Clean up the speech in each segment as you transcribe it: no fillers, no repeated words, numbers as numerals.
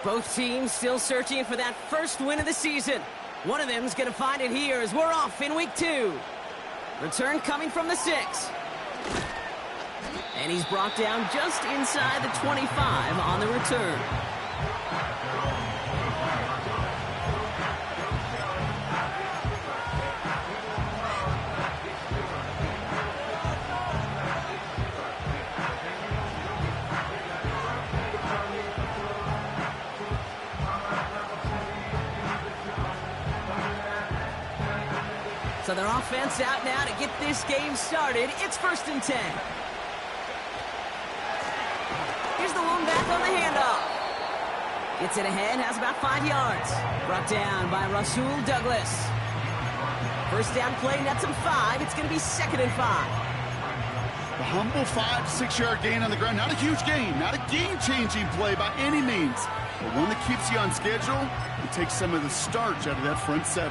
Both teams still searching for that first win of the season. One of them is going to find it here as we're off in week 2. Return coming from the 6. And he's brought down just inside the 25 on the return. So their offense out now to get this game started. It's 1st and 10. Here's the lone back on the handoff. Gets it ahead, has about 5 yards. Brought down by Rasul Douglas. First down play, nets him 5. It's going to be 2nd and 5. A humble 5 to 6 yard gain on the ground. Not a huge gain, not a game-changing play by any means, but one that keeps you on schedule and takes some of the starch out of that front 7.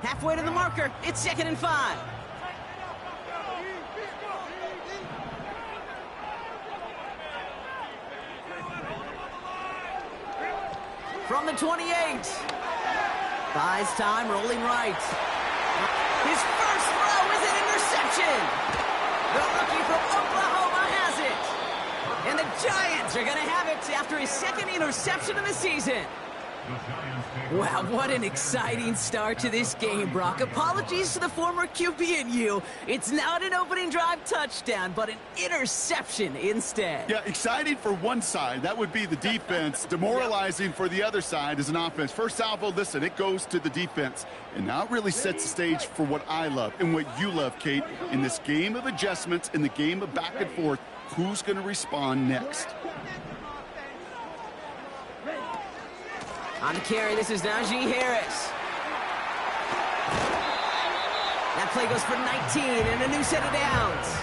Halfway to the marker. It's 2nd and 5. From the 28. Buys time, rolling right. His first throw is an interception. The rookie from Oklahoma has it. And the Giants are going to have it after his 2nd interception of the season. Wow, what an exciting start to this game, Brock. Apologies to the former QB and you. It's not an opening drive touchdown, but an interception instead. Yeah, exciting for one side. That would be the defense. Demoralizing for the other side as an offense. First salvo, listen, it goes to the defense. And now it really sets the stage for what I love and what you love, Kate. In this game of adjustments, in the game of back and forth, who's going to respond next? On the carry, this is Najee Harris. That play goes for 19 and a new set of downs.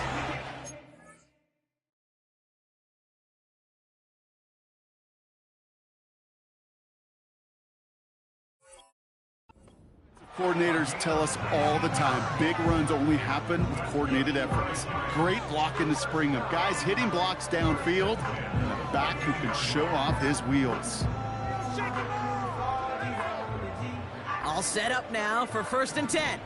Coordinators tell us all the time, big runs only happen with coordinated efforts. Great block in the spring of guys hitting blocks downfield, and a back who can show off his wheels. All set up now for 1st and 10.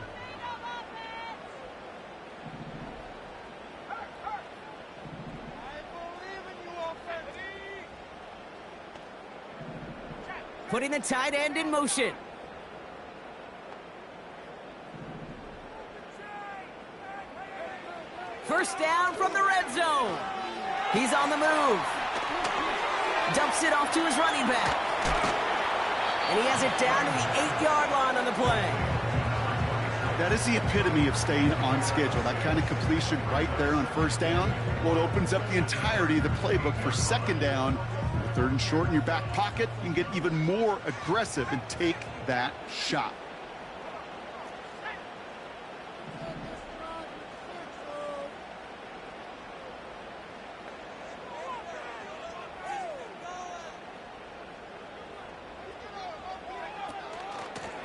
Putting the tight end in motion. First down from the red zone. He's on the move. Dumps it off to his running back. And he has it down to the 8-yard line on the play. That is the epitome of staying on schedule. That kind of completion right there on first down. Well, it opens up the entirety of the playbook for second down. With 3rd and short in your back pocket, you can get even more aggressive and take that shot.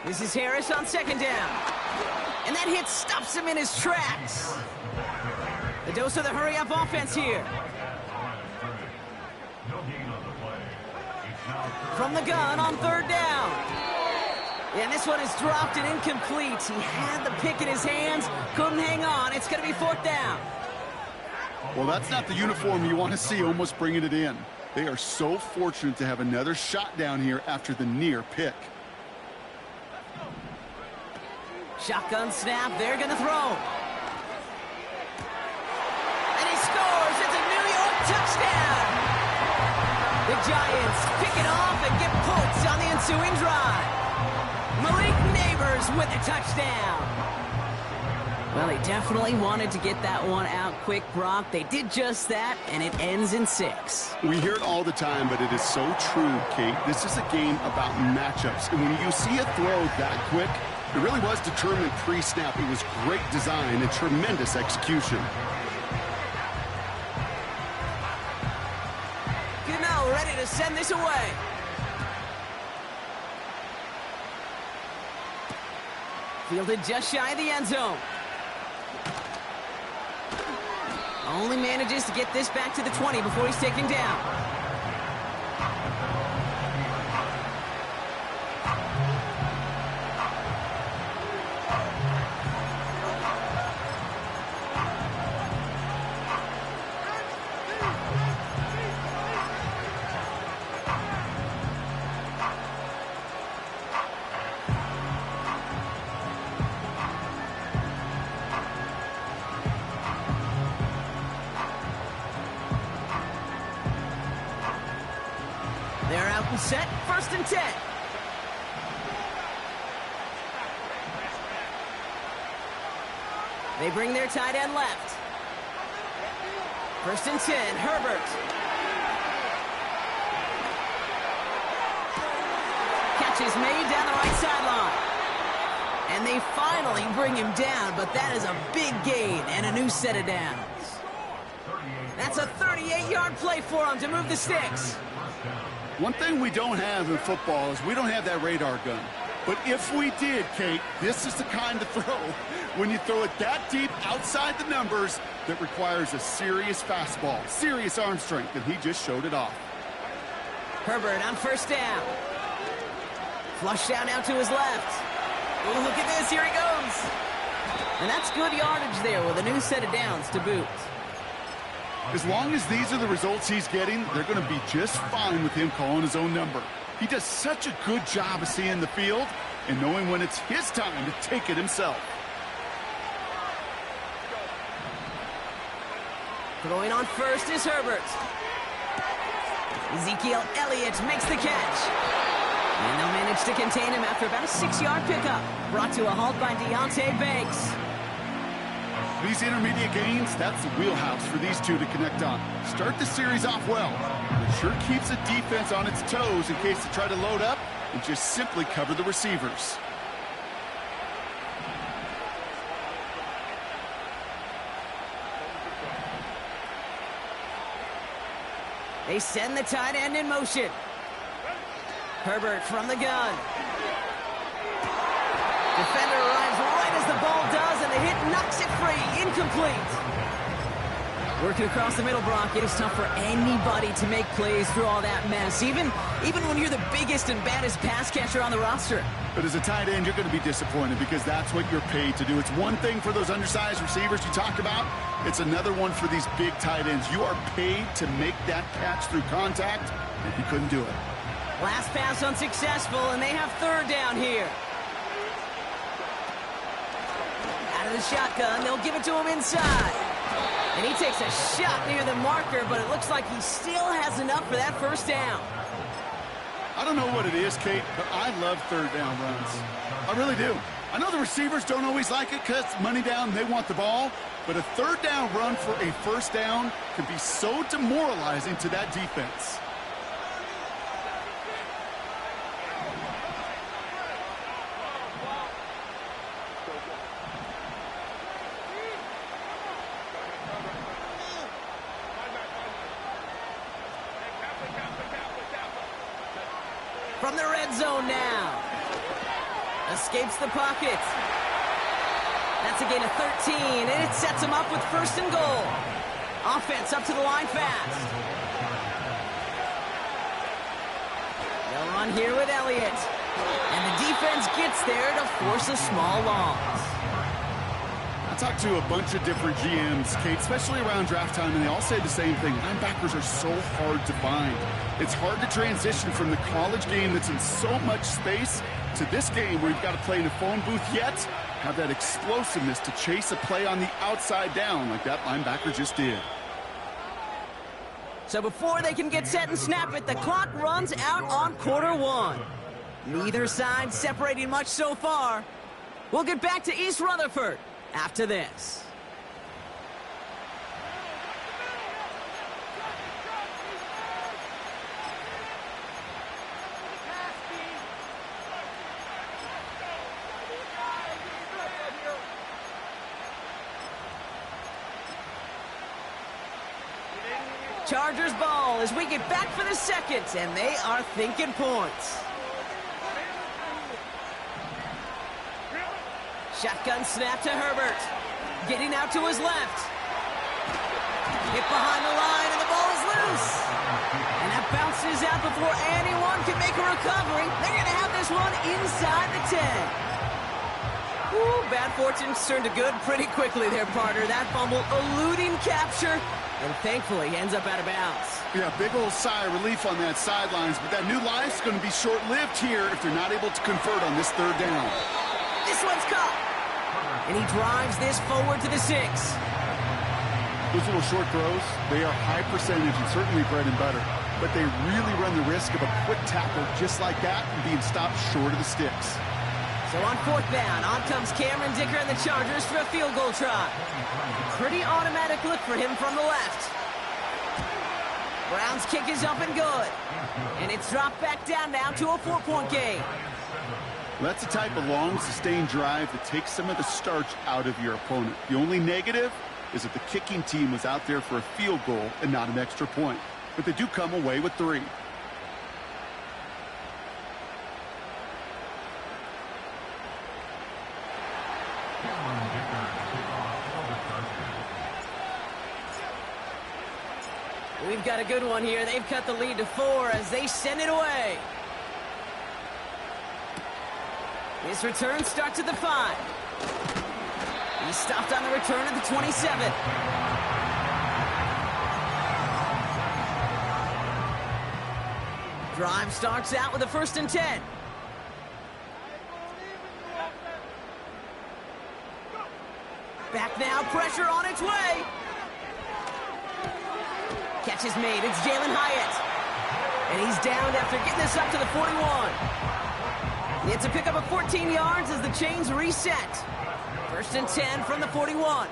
This is Harris on 2nd down. And that hit stops him in his tracks. The dose of the hurry-up offense here. From the gun on 3rd down. And this one is dropped and incomplete. He had the pick in his hands, couldn't hang on. It's going to be 4th down. Well, that's not the uniform you want to see almost bringing it in. They are so fortunate to have another shot down here after the near pick. Shotgun snap, they're going to throw. And he scores. It's a New York touchdown. The Giants pick it off and get points on the ensuing drive. Malik Neighbors with a touchdown. Well, they definitely wanted to get that one out quick, Brock. They did just that, and it ends in 6. We hear it all the time, but it is so true, Kate. This is a game about matchups. And when you see a throw that quick, it really was determined pre-snap. It was great design and tremendous execution. Gano ready to send this away. Fielded just shy of the end zone. Only manages to get this back to the 20 before he's taken down. They're out and set, 1st and 10. They bring their tight end left. 1st and 10, Herbert. Catch is made down the right sideline. And they finally bring him down, but that is a big gain and a new set of downs. That's a 38-yard play for him to move the sticks. One thing we don't have in football is we don't have that radar gun. But if we did, Kate, this is the kind of throw, when you throw it that deep outside the numbers, that requires a serious fastball, serious arm strength, and he just showed it off. Herbert on 1st down. Flush down out to his left. Oh, look at this, here he goes. And that's good yardage there with a new set of downs to boot. As long as these are the results he's getting, they're going to be just fine with him calling his own number. He does such a good job of seeing the field and knowing when it's his time to take it himself. Throwing on first is Herbert. Ezekiel Elliott makes the catch. And they'll manage to contain him after about a 6-yard pickup. Brought to a halt by Deonte Banks. These intermediate gains, that's the wheelhouse for these two to connect on. Start the series off well. It sure keeps the defense on its toes in case they try to load up and just simply cover the receivers. They send the tight end in motion. Herbert from the gun. Defender arrives right as the ball does, and the hit knocks it free. Incomplete. Working across the middle, Brock, it is tough for anybody to make plays through all that mess, even when you're the biggest and baddest pass catcher on the roster. But as a tight end, you're going to be disappointed because that's what you're paid to do. It's one thing for those undersized receivers you talk about. It's another one for these big tight ends. You are paid to make that catch through contact, and he couldn't do it. Last pass unsuccessful, and they have third down here. Out of the shotgun, they'll give it to him inside. And he takes a shot near the marker, but it looks like he still has enough for that first down. I don't know what it is, Kate, but I love third down runs. I really do. I know the receivers don't always like it because money down, they want the ball, but a third down run for a first down can be so demoralizing to that defense. From the red zone now. Escapes the pocket. That's a gain of 13, and it sets him up with first and goal. Offense up to the line fast. They'll run here with Elliott. And the defense gets there to force a small loss. I talked to a bunch of different GMs, Kate, especially around draft time, and they all say the same thing. Linebackers are so hard to find. It's hard to transition from the college game that's in so much space to this game where you've got to play in a phone booth yet have that explosiveness to chase a play on the outside down like that linebacker just did. So before they can get set and snap it, the clock runs out on quarter one. Neither side separating much so far. We'll get back to East Rutherford after this. Chargers ball as we get back for the second, and they are thinking points. Shotgun snap to Herbert. Getting out to his left. Hit behind the line, and the ball is loose. And that bounces out before anyone can make a recovery. They're going to have this one inside the 10. Ooh, bad fortunes turned to good pretty quickly there, partner. That fumble eluding capture, and thankfully ends up out of bounds. Yeah, big old sigh of relief on that sidelines, but that new life's going to be short-lived here if they're not able to convert on this third down. This one's caught. And he drives this forward to the 6. Those little short throws, they are high percentage and certainly bread and butter, but they really run the risk of a quick tackle just like that and being stopped short of the sticks. So on fourth down, on comes Cameron Dicker and the Chargers for a field goal try. Pretty automatic look for him from the left. Brown's kick is up and good. And it's dropped back down now to a 4-point game. That's the type of long, sustained drive that takes some of the starch out of your opponent. The only negative is that the kicking team was out there for a field goal and not an extra point. But they do come away with 3. We've got a good one here. They've cut the lead to 4 as they send it away. His return starts at the 5. He stopped on the return at the 27. Drive starts out with a 1st and 10. Back now, pressure on its way. Catch is made, it's Jalin Hyatt. And he's down after getting this up to the 41. It's a pickup of 14 yards as the chains reset. 1st and 10 from the 41.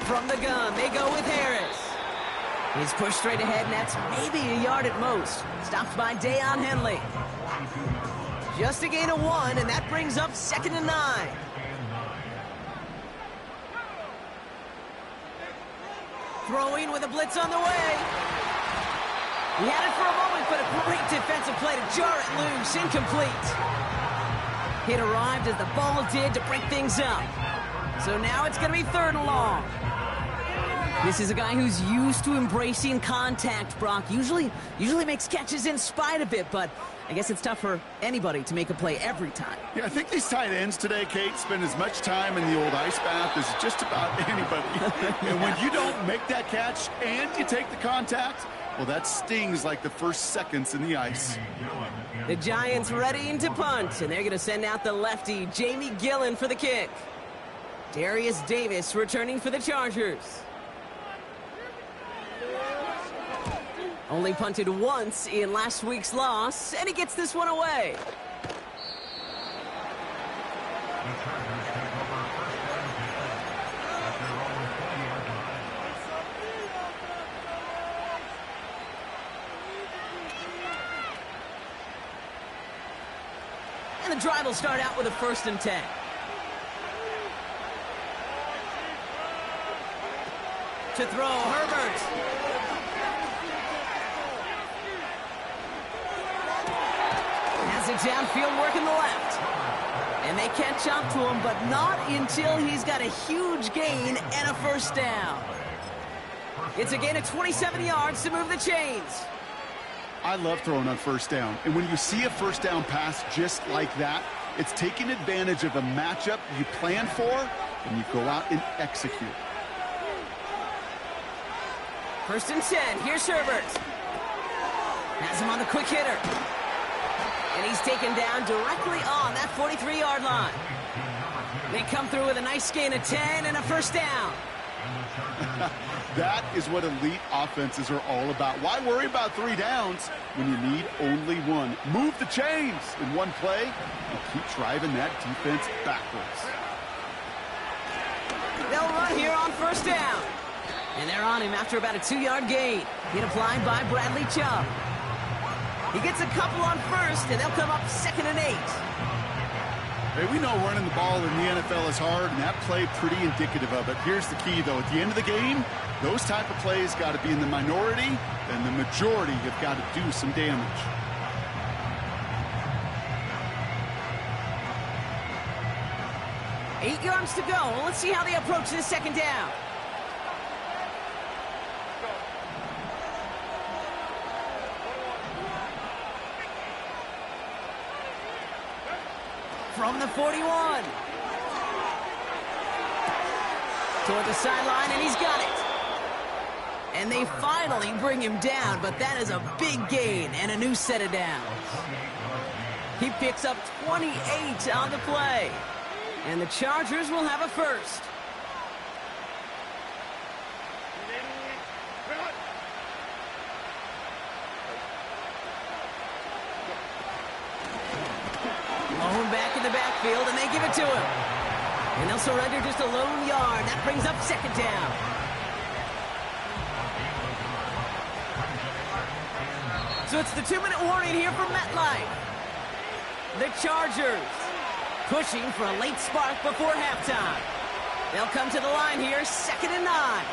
From the gun, they go with Harris. He's pushed straight ahead, and that's maybe a yard at most. Stopped by Deion Henley. Just a gain of 1, and that brings up 2nd and 9. Throwing with a blitz on the way. He had it for a moment, but a great defensive play to jar it loose. Incomplete. It arrived as the ball did to break things up. So now it's going to be 3rd and long. This is a guy who's used to embracing contact, Brock. Usually makes catches in spite of it, but I guess it's tough for anybody to make a play every time. Yeah, I think these tight ends today, Kate, spend as much time in the old ice bath as just about anybody. And when you don't make that catch and you take the contact, well, that stings like the first seconds in the ice. The Giants readying to punt, and they're going to send out the lefty, Jamie Gillen, for the kick. Darius Davis returning for the Chargers. Only punted once in last week's loss, and he gets this one away. And the drive will start out with a 1st and 10. To throw, Herbert. Downfield working the left. And they catch up to him, but not until he's got a huge gain and a 1st down. It's a gain of 27 yards to move the chains. I love throwing on 1st down. And when you see a 1st down pass just like that, it's taking advantage of a matchup you plan for, and you go out and execute. 1st and 10. Here's Herbert. Has him on the quick hitter. And he's taken down directly on that 43-yard line. They come through with a nice gain of 10 and a 1st down. That is what elite offenses are all about. Why worry about 3 downs when you need only 1? Move the chains in one play and keep driving that defense backwards. They'll run here on 1st down. And they're on him after about a 2-yard gain. Hit applied by Bradley Chubb. He gets a couple on 1st, and they'll come up 2nd and 8. Hey, we know running the ball in the NFL is hard, and that play pretty indicative of it. Here's the key, though. At the end of the game, those type of plays got to be in the minority, and the majority have got to do some damage. Eight yards to go. Let's see how they approach this 2nd down. From the 41. Toward the sideline, and he's got it. And they finally bring him down, but that is a big gain and a new set of downs. He picks up 28 on the play. And the Chargers will have a 1st. Lone back in the backfield, and they give it to him. And they'll surrender just a lone yard. That brings up 2nd down. So it's the 2-minute warning here from MetLife. The Chargers pushing for a late spark before halftime. They'll come to the line here, 2nd and 9.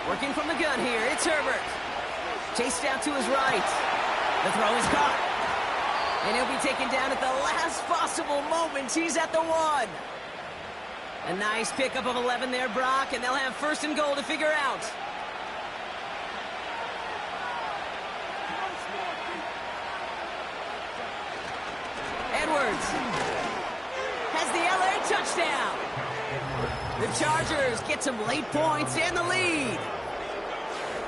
Working from the gun here, it's Herbert. Chased out to his right. The throw is caught. And he'll be taken down at the last possible moment. He's at the 1. A nice pickup of 11 there, Brock, and they'll have 1st and goal to figure out. Edwards has the LA touchdown. The Chargers get some late points and the lead.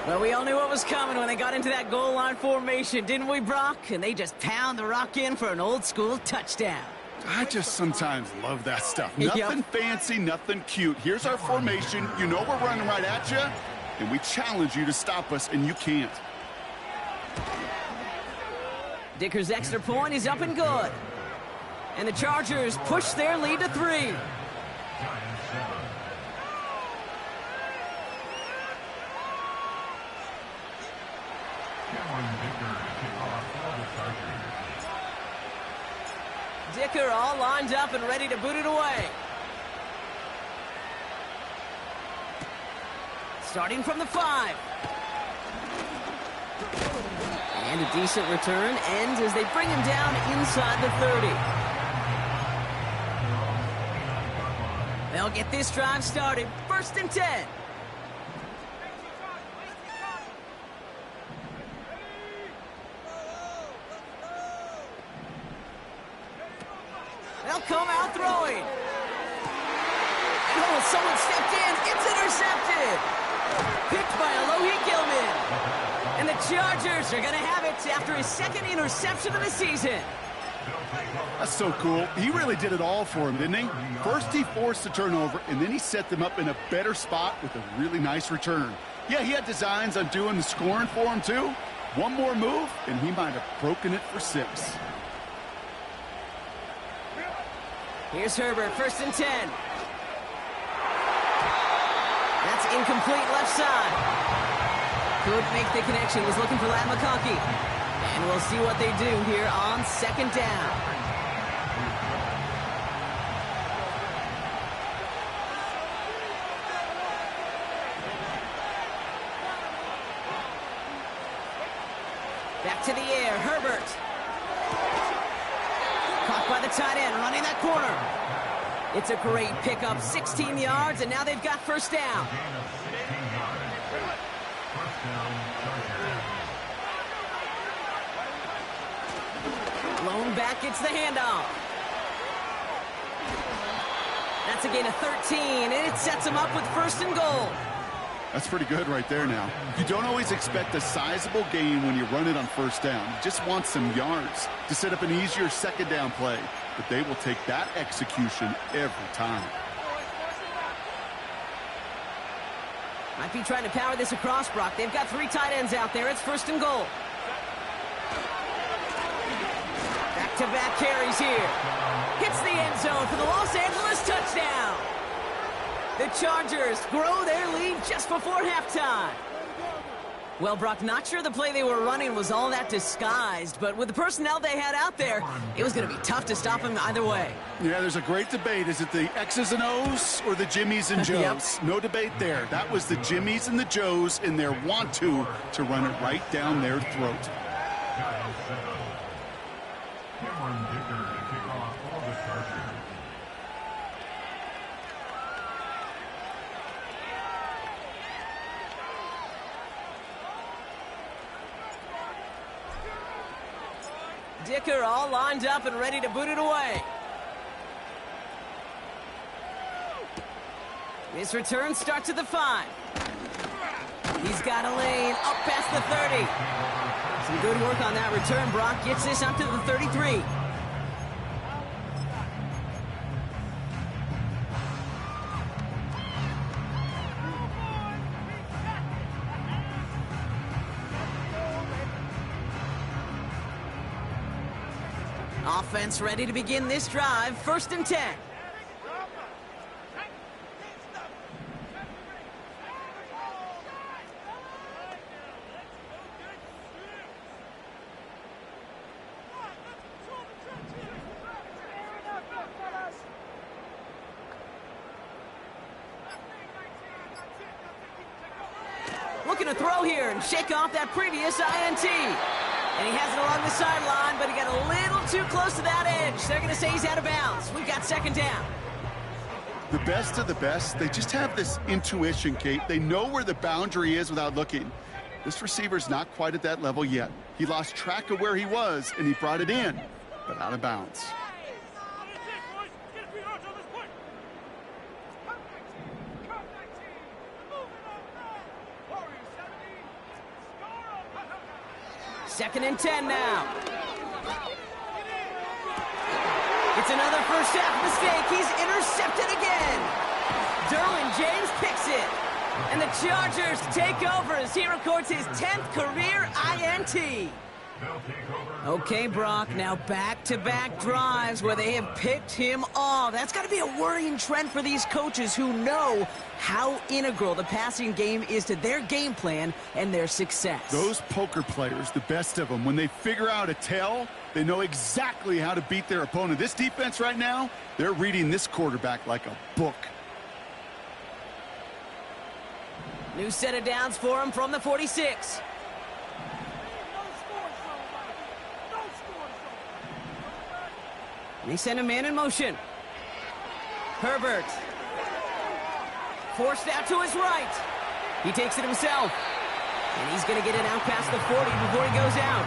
Well, we all knew what was coming when they got into that goal line formation, didn't we, Brock? And they just pound the rock in for an old-school touchdown. I just sometimes love that stuff. Yep. Nothing fancy, nothing cute. Here's our formation. You know we're running right at you, and we challenge you to stop us, and you can't. Dicker's extra point is up and good. And the Chargers push their lead to 3. Dicker all lined up and ready to boot it away. Starting from the 5. And a decent return ends as they bring him down inside the 30. They'll get this drive started. 1st and 10. They'll come out throwing. Oh, someone stepped in. It's intercepted. Picked by Alohi Gilman. And the Chargers are going to have it after his 2nd interception of the season. That's so cool. He really did it all for him, didn't he? First he forced the turnover, and then he set them up in a better spot with a really nice return. Yeah, he had designs on doing the scoring for him, too. One more move, and he might have broken it for 6. Here's Herbert, 1st and 10. That's incomplete left side. Could make the connection, was looking for Ladd McConkey. And we'll see what they do here on 2nd down. Back to the air, Herbert. Caught by the tight end, running that corner. It's a great pickup, 16 yards, and now they've got 1st down. Blown back gets the handoff. That's a gain of 13, and it sets them up with 1st and goal. That's pretty good right there now. You don't always expect a sizable gain when you run it on 1st down. You just want some yards to set up an easier 2nd down play. But they will take that execution every time. Might be trying to power this across, Brock. They've got 3 tight ends out there. It's 1st and goal. Back-to-back carries here. Hits the end zone for the Los Angeles touchdown. The Chargers grow their lead just before halftime. Well, Brock, not sure the play they were running was all that disguised, but with the personnel they had out there, it was going to be tough to stop him either way. Yeah, there's a great debate. Is it the X's and O's or the Jimmies and Joes? Yep. No debate there. That was the Jimmies and the Joes in their want-to run it right down their throat. Dicker all lined up and ready to boot it away. This return starts at the 5. He's got a lane up past the 30. Some good work on that return. Brock gets this up to the 33. Offense ready to begin this drive. 1st and 10. Looking to throw here and shake off that previous INT. And he has it along the sideline, but he got a little too close to that edge. They're going to say he's out of bounds. We've got 2nd down. The best of the best, they just have this intuition, Kate. They know where the boundary is without looking. This receiver's not quite at that level yet. He lost track of where he was, and he brought it in, but out of bounds. 2nd and 10 now. It's another first half mistake. He's intercepted again. Derwin James picks it. And the Chargers take over as he records his 10th career INT. Okay, Brock, now back-to-back drives where they have picked him off. That's got to be a worrying trend for these coaches who know how integral the passing game is to their game plan and their success. Those poker players, the best of them, when they figure out a tell, they know exactly how to beat their opponent. This defense right now, they're reading this quarterback like a book. New set of downs for him from the 46. They send a man in motion. Herbert. Forced out to his right. He takes it himself. And he's going to get it out past the 40 before he goes out.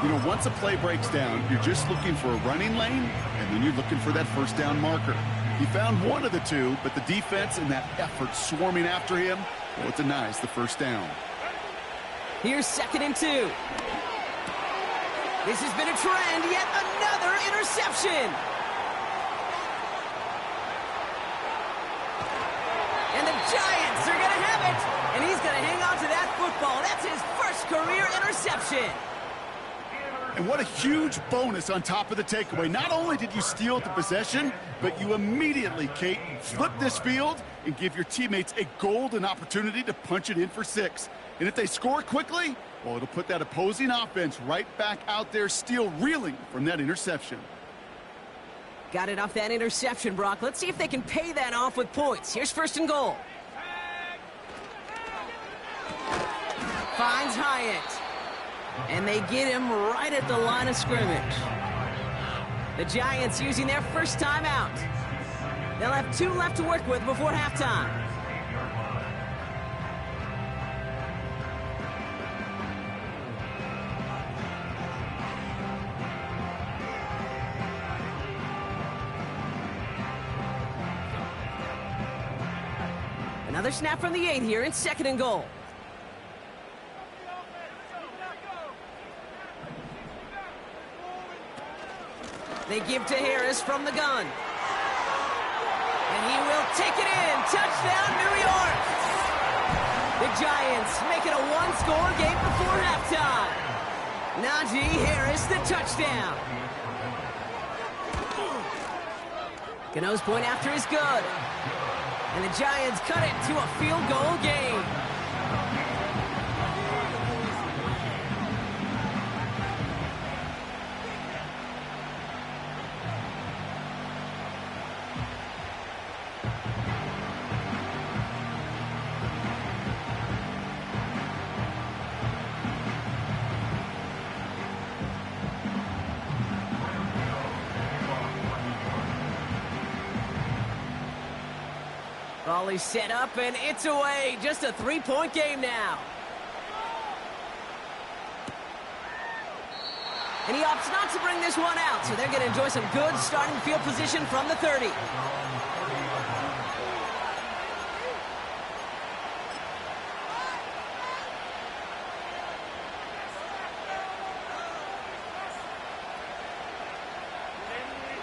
You know, once a play breaks down, you're just looking for a running lane, and then you're looking for that first down marker. He found one of the two, but the defense and that effort swarming after him, well, it denies the first down. Here's 2nd and 2. This has been a trend, yet another interception. And the Giants are going to have it. And he's going to hang on to that football. That's his first career interception. And what a huge bonus on top of the takeaway. Not only did you steal the possession, but you immediately, Kate, flip this field and give your teammates a golden opportunity to punch it in for 6. And if they score quickly, well, it'll put that opposing offense right back out there, still reeling from that interception. Got it off that interception, Brock. Let's see if they can pay that off with points. Here's 1st and goal. Finds Hyatt. And they get him right at the line of scrimmage. The Giants using their first timeout. They'll have 2 left to work with before halftime. Another snap from the 8 here. It's 2nd and goal. They give to Harris from the gun. And he will take it in. Touchdown, New York. The Giants make it a 1-score game before halftime. Najee Harris, the touchdown. Gano's point after is good. And the Giants cut it to a field goal game. Volley set up, and it's away. Just a 3-point game now. And he opts not to bring this one out, so they're going to enjoy some good starting field position from the 30.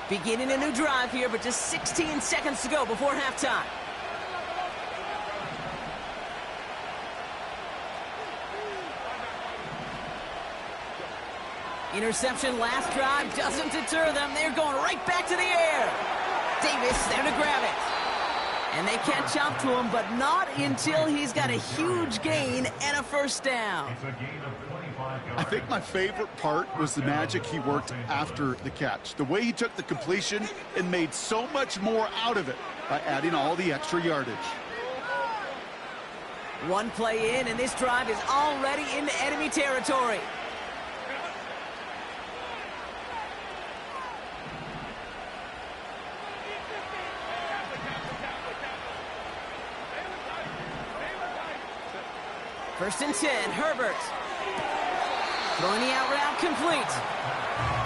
Beginning a new drive here, but just 16 seconds to go before halftime. Interception last drive doesn't deter them. They're going right back to the air. Davis there to grab it. And they catch up to him, but not until he's got a huge gain and a first down. I think my favorite part was the magic he worked after the catch. The way he took the completion and made so much more out of it by adding all the extra yardage. One play in, and this drive is already into enemy territory. First and 10, Herbert. Throwing the out route complete.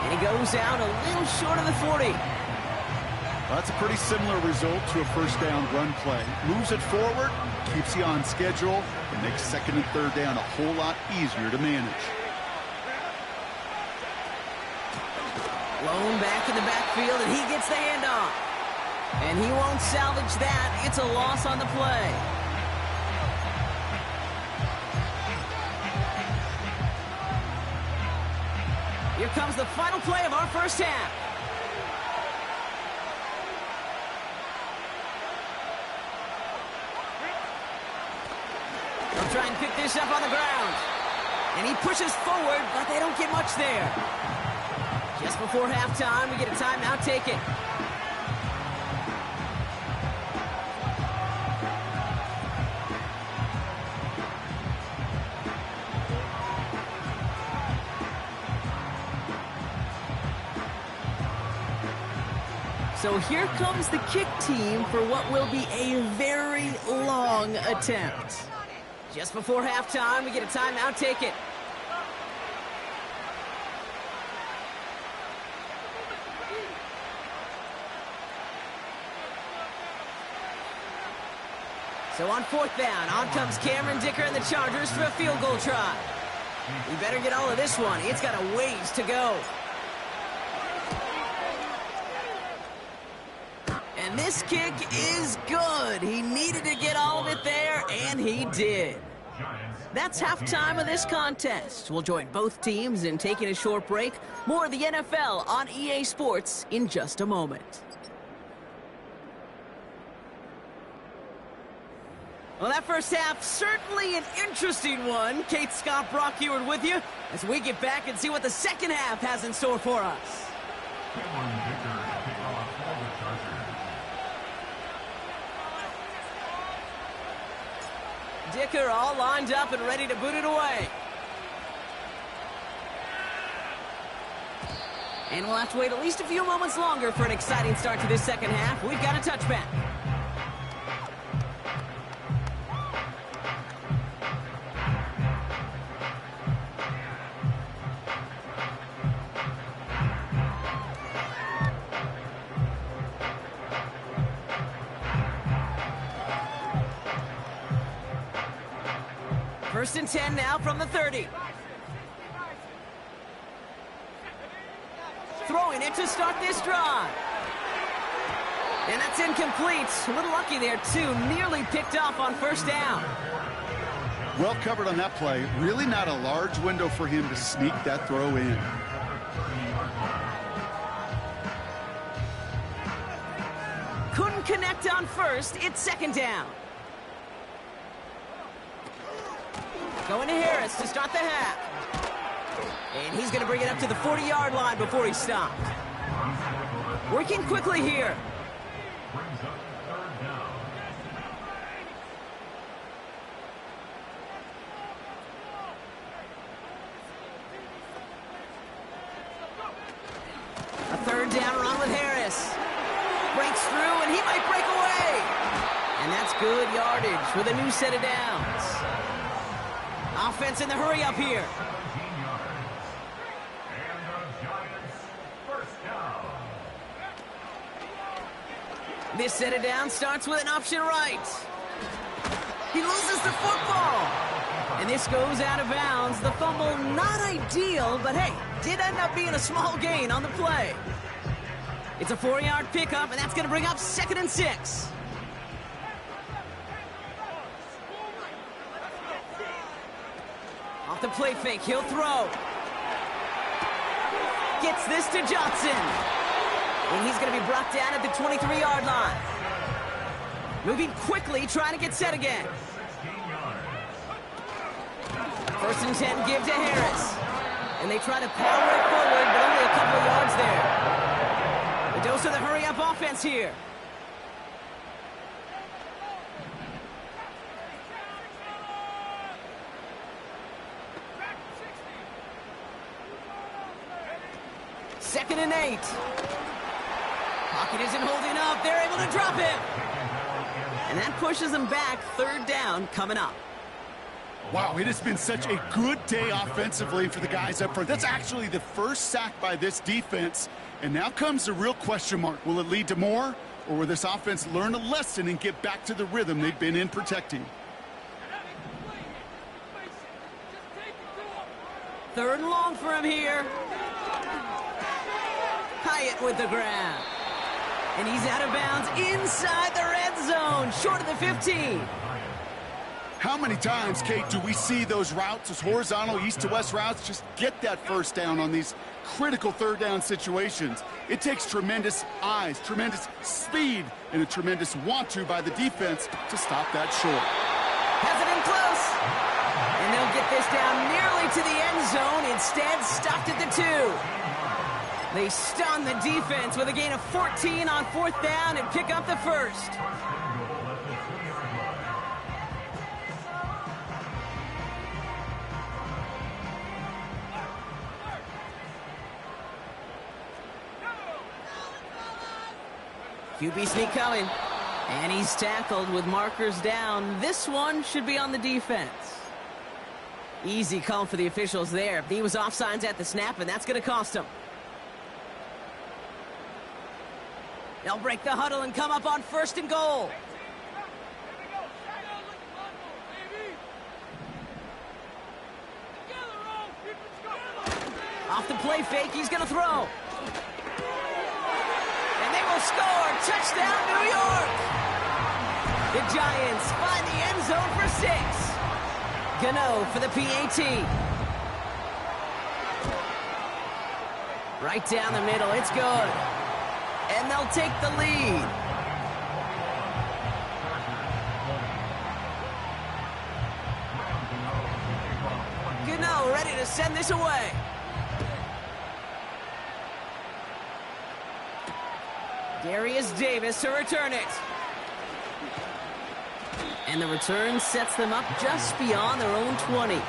And he goes out a little short of the 40. Well, that's a pretty similar result to a first down run play. Moves it forward, keeps you on schedule, and makes 2nd and 3rd down a whole lot easier to manage. Blown back in the backfield, and he gets the handoff. And he won't salvage that. It's a loss on the play. Here comes the final play of our first half. They'll try and pick this up on the ground. And he pushes forward, but they don't get much there. Just before halftime, we get a timeout taken. So here comes the kick team for what will be a very long attempt. Just before halftime, we get a timeout taken. So on fourth down, on comes Cameron Dicker and the Chargers for a field goal try. We better get all of this one. It's got a ways to go. And this kick is good. He needed to get all of it there, and he did. That's halftime of this contest. We'll join both teams in taking a short break. More of the NFL on EA Sports in just a moment. Well, that first half, certainly an interesting one. Kate Scott, Brock Heward with you as we get back and see what the second half has in store for us. Dicker all lined up and ready to boot it away. And we'll have to wait at least a few moments longer for an exciting start to this second half. We've got a touchback. First and 10 now from the 30. Throwing it to start this drive. And that's incomplete. A little lucky there, too. Nearly picked off on first down. Well covered on that play. Really not a large window for him to sneak that throw in. Couldn't connect on first. It's second down. Going to Harris to start the half. And he's going to bring it up to the 40-yard line before he stopped. Working quickly here. A third down run with Harris. Breaks through, and he might break away. And that's good yardage with a new set of downs. Offense in the hurry up here. This set of downs starts with an option right. He loses the football. And this goes out of bounds. The fumble, not ideal, but hey, did end up being a small gain on the play. It's a 4-yard pickup, and that's going to bring up 2nd and 6. Off the play fake, he'll throw. Gets this to Johnson. And he's going to be brought down at the 23-yard line. Moving quickly, trying to get set again. First and 10, give to Harris. And they try to power it forward, but only a couple of yards there. The dose of the hurry-up offense here. Second and 8. Pocket isn't holding up. They're able to drop him. And that pushes them back. Third down coming up. Wow, it has been such a good day offensively for the guys up front. That's actually the first sack by this defense. And now comes the real question mark. Will it lead to more? Or will this offense learn a lesson and get back to the rhythm they've been in protecting? Third and long for him here. quiet with the ground. And he's out of bounds inside the red zone, short of the 15. How many times, Kate, do we see those routes, those horizontal east-to-west routes, just get that first down on these critical third down situations? It takes tremendous eyes, tremendous speed, and a tremendous want-to by the defense to stop that short. Has it in close. And they'll get this down nearly to the end zone. Instead, stopped at the 2. They stun the defense with a gain of 14 on fourth down and pick up the first. QB sneak coming. And he's tackled with markers down. This one should be on the defense. Easy call for the officials there. He was offsides at the snap, and that's going to cost him. They'll break the huddle and come up on first and goal. Off the play fake, he's going to throw. And they will score. Touchdown, New York. The Giants find the end zone for 6. Gano for the PAT. Right down the middle, it's good. And they'll take the lead. Gano ready to send this away. Darius Davis to return it. And the return sets them up just beyond their own 20.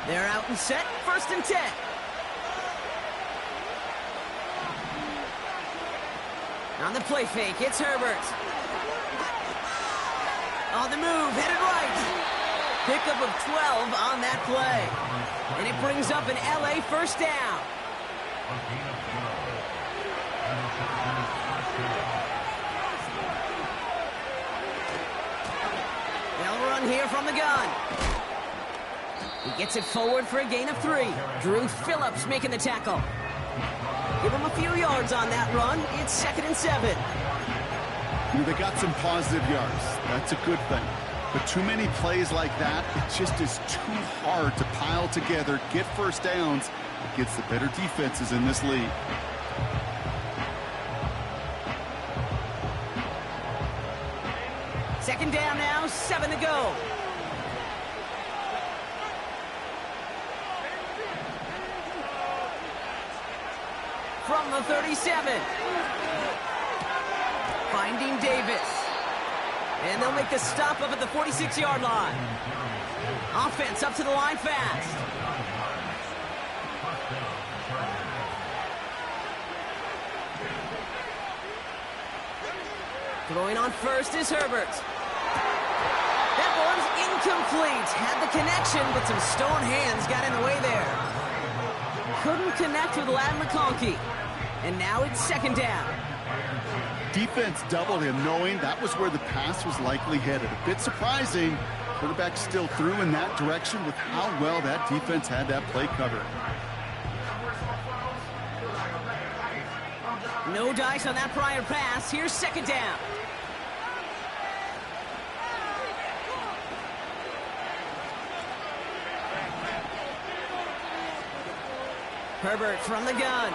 They're out and set, 1st and 10. On the play fake, it's Herbert. On the move, headed right. Pickup of 12 on that play. And it brings up an LA first down. They'll run here from the gun. He gets it forward for a gain of 3. Drew Phillips making the tackle. Give him a few yards on that run. It's 2nd and 7. They got some positive yards. That's a good thing. But too many plays like that, it just is too hard to pile together, get first downs against the better defenses in this league. Second down now, 7 to go. From the 37. Finding Davis. And they'll make the stop up at the 46-yard line. Offense up to the line fast. Throwing on first is Herbert. That one's incomplete. Had the connection, but some stone hands got in the way there. Couldn't connect with Ladd McConkey. And now it's 2nd down. Defense doubled him, knowing that was where the pass was likely headed. A bit surprising. Quarterback still threw in that direction with how well that defense had that play covered. No dice on that prior pass. Here's 2nd down. Herbert from the gun.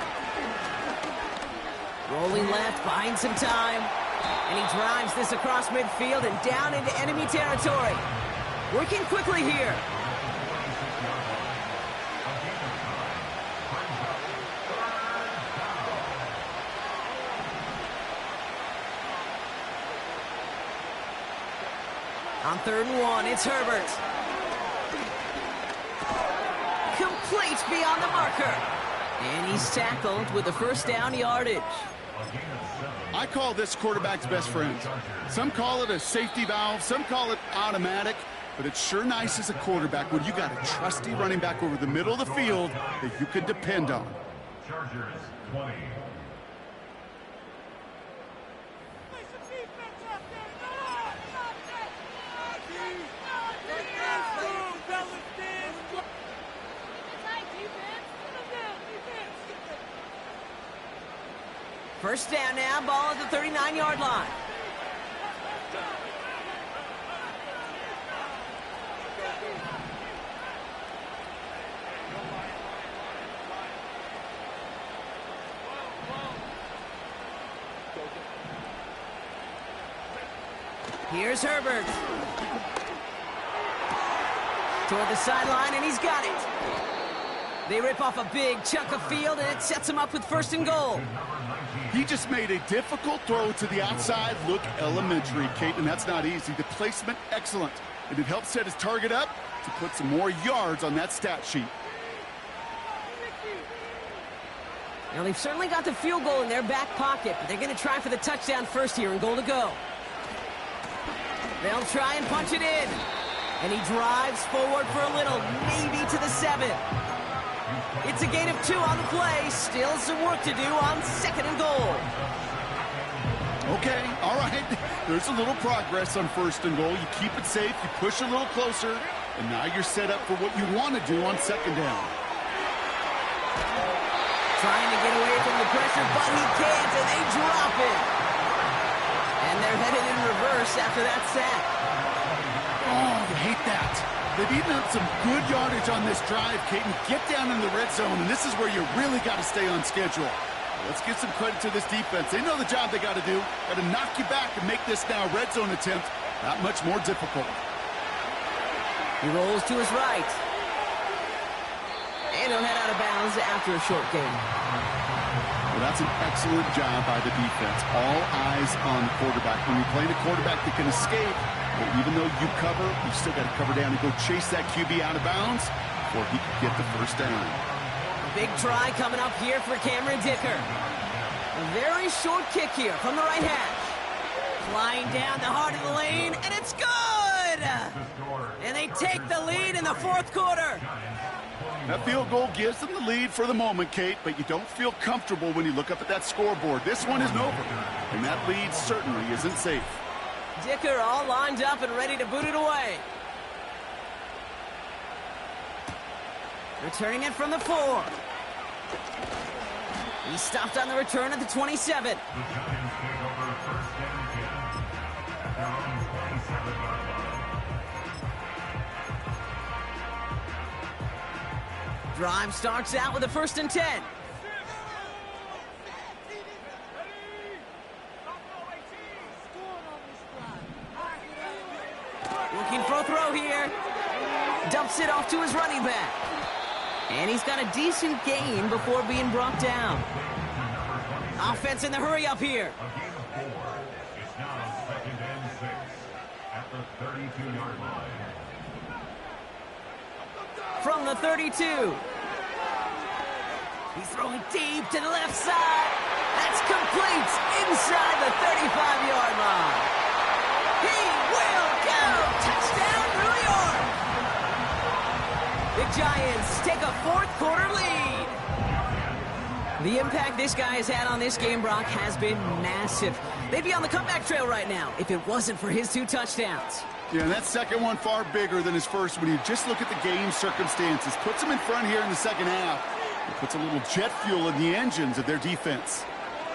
Rolling left, buying some time. And he drives this across midfield and down into enemy territory. Working quickly here. On 3rd and 1, it's Herbert. Complete beyond the marker. And he's tackled with the first down yardage. I call this quarterback's best friend. Some call it a safety valve. Some call it automatic. but it's sure nice as a quarterback when you got a trusty running back over the middle of the field that you can depend on. Chargers 20. First down now, ball at the 39-yard line. Here's Herbert. Toward the sideline, and he's got it. They rip off a big chunk of field, and it sets him up with 1st and goal. He just made a difficult throw to the outside. Look elementary, Kate, and that's not easy. The placement, excellent. And it helps set his target up to put some more yards on that stat sheet. Now, they've certainly got the field goal in their back pocket, but they're going to try for the touchdown first here and goal to go. They'll try and punch it in. And he drives forward for a little, maybe to the 7. It's a gain of 2 on the play. Still some work to do on 2nd and goal. Okay, all right. There's a little progress on 1st and goal. You keep it safe, you push a little closer, and now you're set up for what you want to do on 2nd down. Trying to get away from the pressure, but he can't, and they drop it. And they're headed in reverse after that sack. Oh, you hate that. They've eaten up some good yardage on this drive, Caden. Get down in the red zone, and this is where you really got to stay on schedule. Let's give some credit to this defense. They know the job they got to do. Got to knock you back and make this now red zone attempt that much more difficult. He rolls to his right. And he'll head out of bounds after a short gain. Well, that's an excellent job by the defense. All eyes on the quarterback. When you're playing a quarterback that can escape, but even though you cover, you still got to cover down and go chase that QB out of bounds before he can get the 1st down. Big try coming up here for Cameron Dicker. A very short kick here from the right hash. Flying down the heart of the lane, and it's good! And they take the lead in the 4th quarter. That field goal gives them the lead for the moment, Kate, but you don't feel comfortable when you look up at that scoreboard. This one isn't over, and that lead certainly isn't safe. Dicker all lined up and ready to boot it away. Returning it from the 4. He stopped on the return at the 27. Drive starts out with a 1st and 10. Looking for a throw here. Dumps it off to his running back. And he's got a decent gain before being brought down. Offense in the hurry up here. A gain of 4. It's now 2nd and 6 at the 32-yard line. From the 32. He's throwing deep to the left side. That's complete inside the 35-yard line. He will go. Touchdown, New York. The Giants take a 4th quarter lead. The impact this guy has had on this game, Brock, has been massive. They'd be on the comeback trail right now if it wasn't for his 2 touchdowns. Yeah, and that second one far bigger than his first when you just look at the game circumstances. Puts them in front here in the 2nd half. It puts a little jet fuel in the engines of their defense.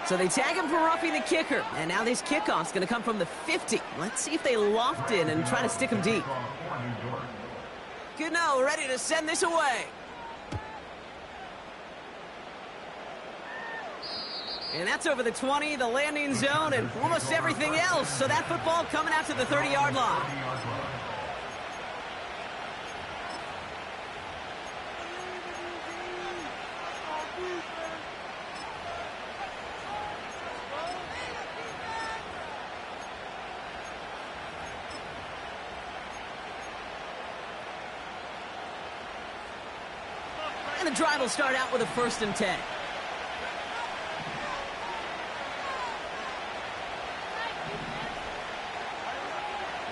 So they tag him for roughing the kicker, and now this kickoff's going to come from the 50. Let's see if they loft in and try to stick him deep. Gano ready to send this away. And that's over the 20, the landing zone, and almost everything else. So that football coming out to the 30-yard line. And the drive will start out with a 1st and 10.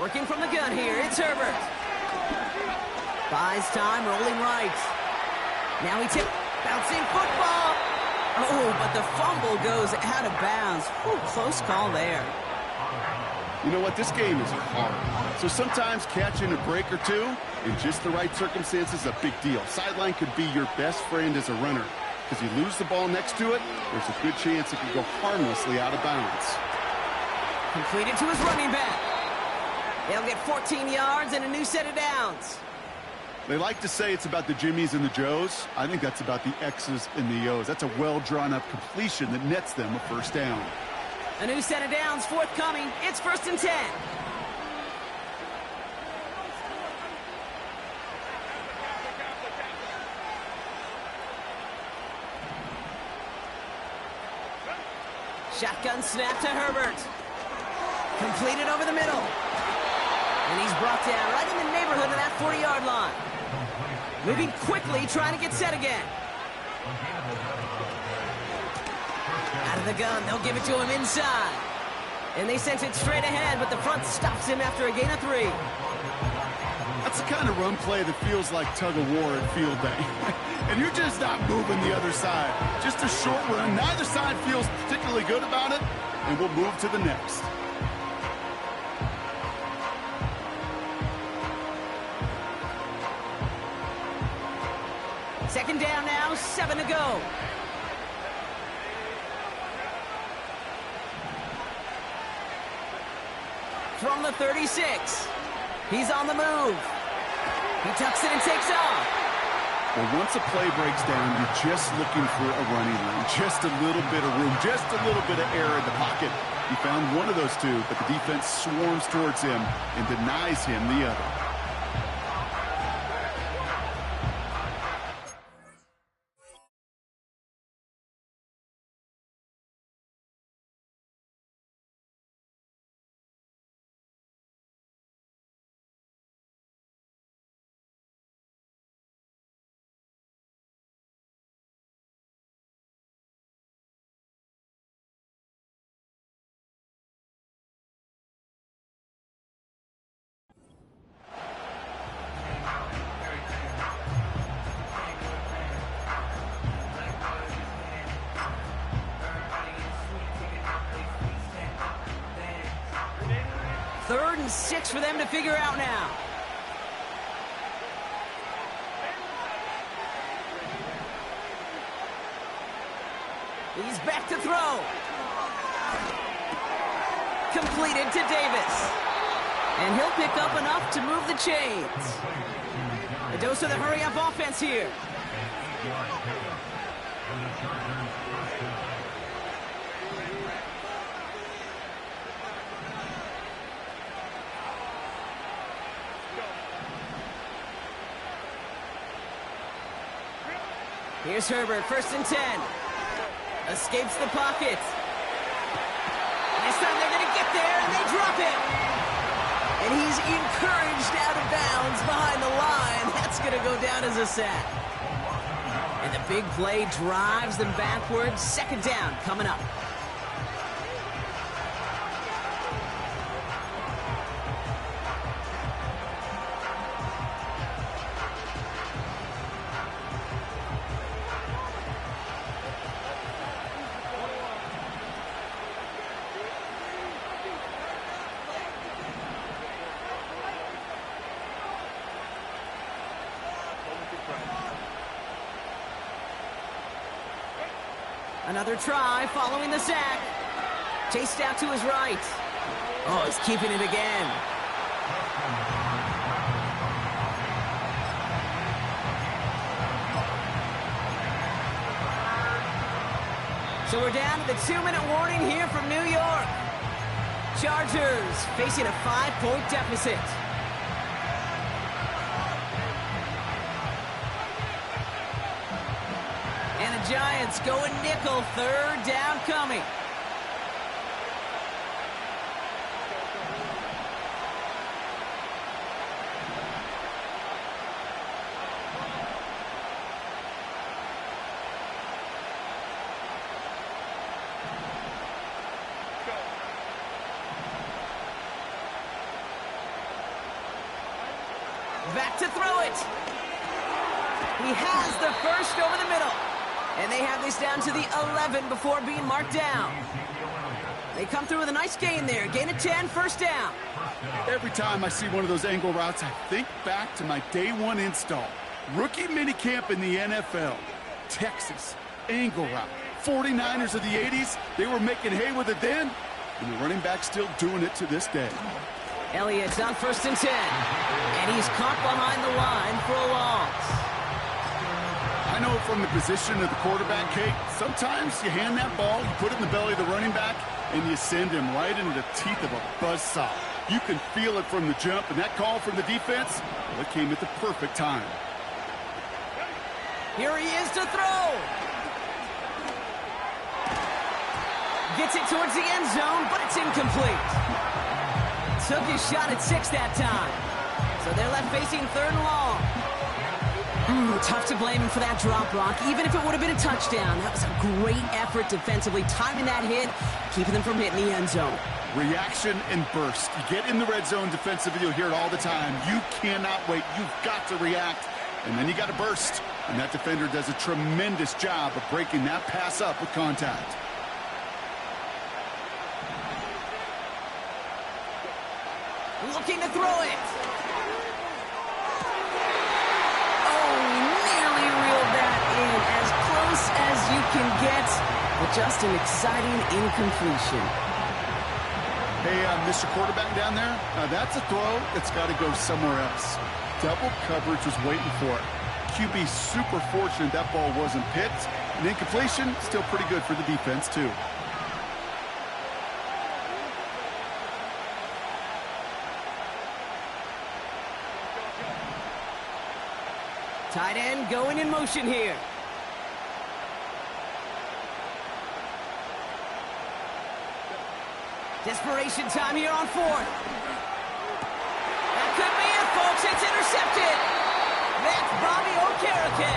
Working from the gun here, it's Herbert. Buys time, rolling right. Now he tips, bouncing football. Oh, but the fumble goes out of bounds. Whew, close call there. You know what? This game is hard. So sometimes catching a break or two in just the right circumstances is a big deal. Sideline could be your best friend as a runner. Because you lose the ball next to it, there's a good chance it could go harmlessly out of bounds. Completed to his running back. They'll get 14 yards and a new set of downs. They like to say it's about the Jimmies and the Joes. I think that's about the X's and the O's. That's a well-drawn-up completion that nets them a first down. A new set of downs forthcoming. It's 1st and 10. Shotgun snap to Herbert. Completed over the middle. And he's brought down right in the neighborhood of that 40-yard line. Moving quickly, trying to get set again. Out of the gun, they'll give it to him inside. And they sent it straight ahead, but the front stops him after a gain of 3. That's the kind of run play that feels like tug-of-war at field day. And you're just not moving the other side. Just a short run. Neither side feels particularly good about it, and we'll move to the next. Second down now, 7 to go. From the 36. He's on the move. He tucks it and takes off. Well, once a play breaks down, you're just looking for a running lane. Just a little bit of room, just a little bit of air in the pocket. He found one of those two, but the defense swarms towards him and denies him the other. Third and 6 for them to figure out now. He's back to throw. Completed to Davis. And he'll pick up enough to move the chains. A dose of the hurry-up offense here. Here's Herbert, 1st and 10. Escapes the pocket. This time they're going to get there, and they drop it. And he's encouraged out of bounds behind the line. That's going to go down as a sack. And the big play drives them backwards. 2nd down coming up. Another try following the sack. Chased out to his right. Oh, he's keeping it again. So we're down to the 2-minute warning here from New York. Chargers facing a 5-point deficit. And the Giants going nickel, 3rd down coming. Back to throw it. He has the first over the middle. And they have this down to the 11 before being marked down. They come through with a nice gain there. Gain of 10, first down. Every time I see one of those angle routes, I think back to my day one install. Rookie minicamp in the NFL. Texas, angle route. 49ers of the 80s, they were making hay with it then, and the running back still doing it to this day. Elliott's on first and 10. And he's caught behind the line for a loss. I know from the position of the quarterback, Kate, sometimes you hand that ball, you put it in the belly of the running back, and you send him right into the teeth of a buzzsaw. You can feel it from the jump, and that call from the defense, well, it came at the perfect time. Here he is to throw. Gets it towards the end zone, but it's incomplete. Took his shot at 6 that time. So they're left facing third and long. Tough to blame him for that drop, Brock. Even if it would have been a touchdown, that was a great effort defensively, timing that hit, keeping them from hitting the end zone. Reaction and burst. You get in the red zone defensively, you'll hear it all the time. You cannot wait. You've got to react. And then you got to burst. And that defender does a tremendous job of breaking that pass up with contact. Looking to throw it. Oh, nearly reeled that in. As close as you can get, but just an exciting incompletion. Hey, Mr. Quarterback down there, that's a throw that's got to go somewhere else. Double coverage was waiting for it. QB super fortunate that ball wasn't picked. And incompletion, still pretty good for the defense, too. Tight end going in motion here. Desperation time here on fourth. That could be it, folks. It's intercepted. That's Bobby Okereke.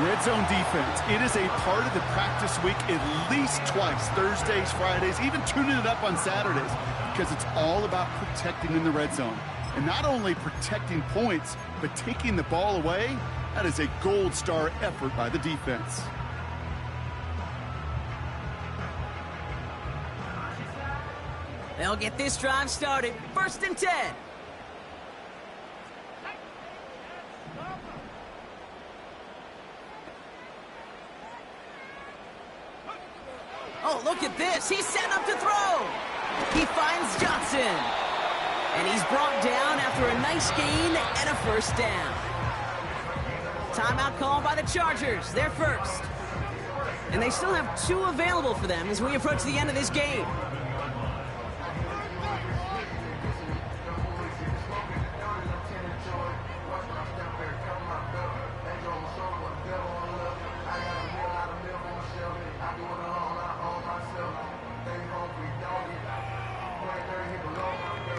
Red zone defense. It is a part of the practice week at least twice. Thursdays, Fridays, even tuning it up on Saturdays. Because it's all about protecting in the red zone. And not only protecting points, but taking the ball away. That is a gold star effort by the defense. They'll get this drive started. First and 10. Oh, look at this. He's set up to throw. He finds Johnson. And he's brought down after a nice gain and a first down. Timeout called by the Chargers. They're first. And they still have 2 available for them as we approach the end of this game.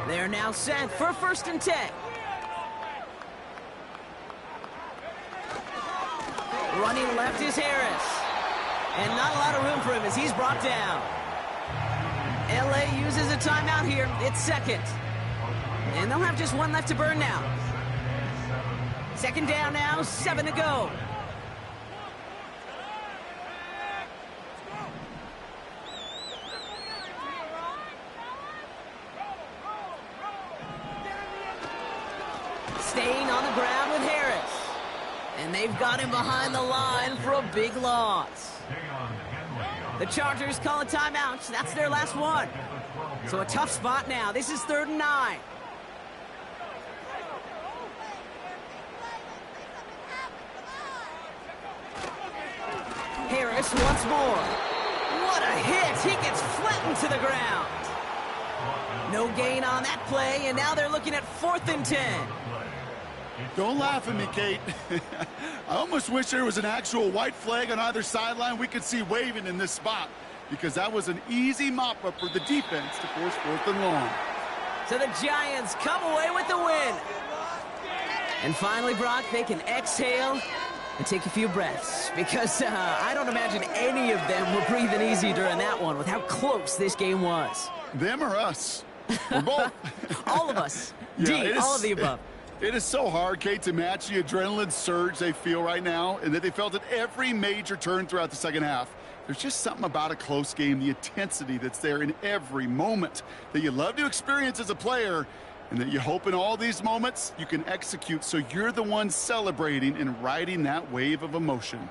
They're now set for first and 10. Running left is Harris. And not a lot of room for him as he's brought down. LA uses a timeout here. It's second. And they'll have just 1 left to burn now. Second down now, 7 to go. Staying on the ground with Harris. And they've got him behind the line for a big loss. The Chargers call a timeout. That's their last one. So a tough spot now. This is 3rd and 9. Harris once more. What a hit. He gets flattened to the ground. No gain on that play, and now they're looking at 4th and 10. Don't laugh at me, Kate. I almost wish there was an actual white flag on either sideline we could see waving in this spot, because that was an easy mop-up for the defense to force 4th and long. So the Giants come away with the win. And finally, Brock, they can exhale and take a few breaths, because I don't imagine any of them were breathing easy during that one with how close this game was. Them or us? Or both. All of us. Yeah, D, all of the above. It is so hard, Kate, to match the adrenaline surge they feel right now, and that they felt at every major turn throughout the second half. There's just something about a close game, the intensity that's there in every moment that you love to experience as a player, and that you hope in all these moments you can execute so you're the one celebrating and riding that wave of emotion.